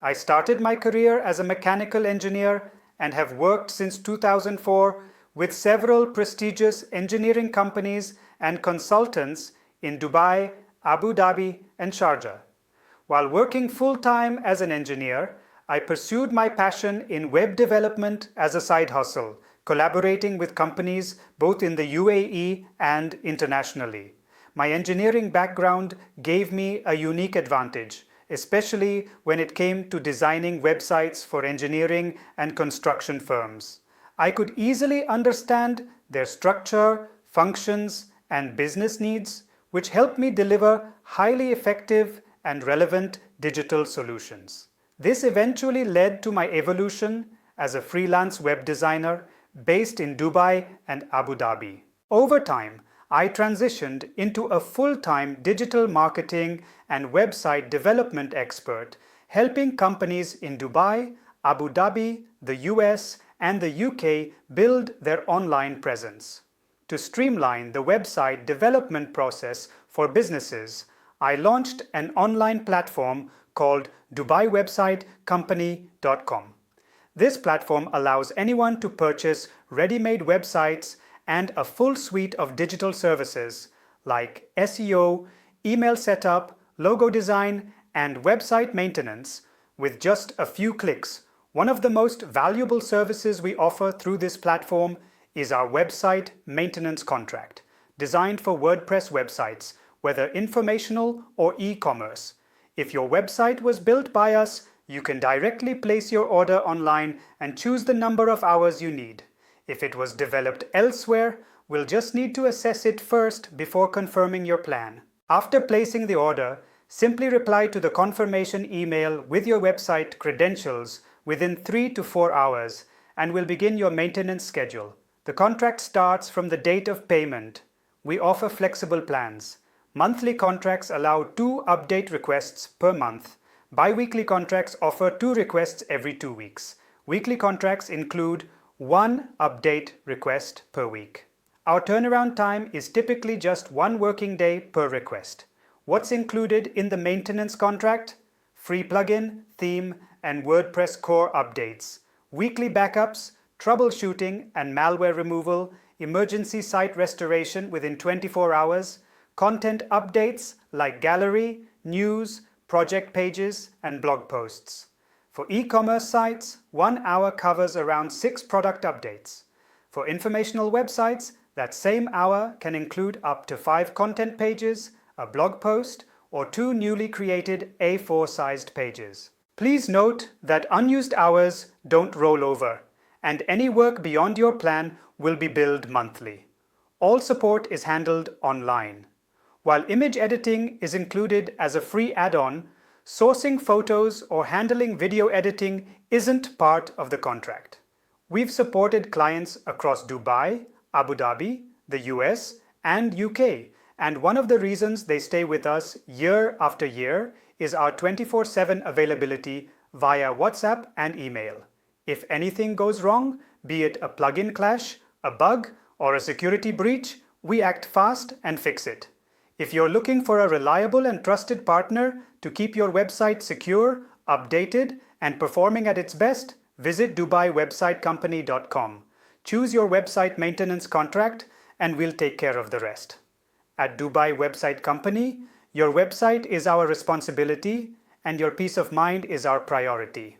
I started my career as a mechanical engineer and have worked since 2004 with several prestigious engineering companies and consultants in Dubai, Abu Dhabi, and Sharjah. While working full-time as an engineer, I pursued my passion in web development as a side hustle, collaborating with companies both in the UAE and internationally. My engineering background gave me a unique advantage, especially when it came to designing websites for engineering and construction firms. I could easily understand their structure, functions, and business needs, which helped me deliver highly effective and relevant digital solutions. This eventually led to my evolution as a freelance web designer based in Dubai and Abu Dhabi. Over time, I transitioned into a full-time digital marketing and website development expert, helping companies in Dubai, Abu Dhabi, the US, and the UK build their online presence. To streamline the website development process for businesses, I launched an online platform called DubaiWebsiteCompany.com. This platform allows anyone to purchase ready-made websites and a full suite of digital services like SEO, email setup, logo design, and website maintenance with just a few clicks. One of the most valuable services we offer through this platform is our website maintenance contract, designed for WordPress websites, whether informational or e-commerce. If your website was built by us, you can directly place your order online and choose the number of hours you need. If it was developed elsewhere, we'll just need to assess it first before confirming your plan. After placing the order, simply reply to the confirmation email with your website credentials within 3 to 4 hours, and we'll begin your maintenance schedule. The contract starts from the date of payment. We offer flexible plans. Monthly contracts allow 2 update requests per month. Bi-weekly contracts offer 2 requests every 2 weeks. Weekly contracts include 1 update request per week. Our turnaround time is typically just 1 working day per request. What's included in the maintenance contract? Free plugin, theme, and WordPress core updates, weekly backups, troubleshooting and malware removal, emergency site restoration within 24 hours, content updates like gallery, news, project pages, and blog posts. For e-commerce sites, 1 hour covers around 6 product updates. For informational websites, that same hour can include up to 5 content pages, a blog post, or 2 newly created A4-sized pages. Please note that unused hours don't roll over, and any work beyond your plan will be billed monthly. All support is handled online. While image editing is included as a free add-on, sourcing photos or handling video editing isn't part of the contract. We've supported clients across Dubai, Abu Dhabi, the US, and UK, and one of the reasons they stay with us year after year is our 24/7 availability via WhatsApp and email. If anything goes wrong, be it a plugin clash, a bug, or a security breach, we act fast and fix it. If you're looking for a reliable and trusted partner to keep your website secure, updated, and performing at its best, visit DubaiWebsiteCompany.com. Choose your website maintenance contract and we'll take care of the rest. At Dubai Website Company, your website is our responsibility and your peace of mind is our priority.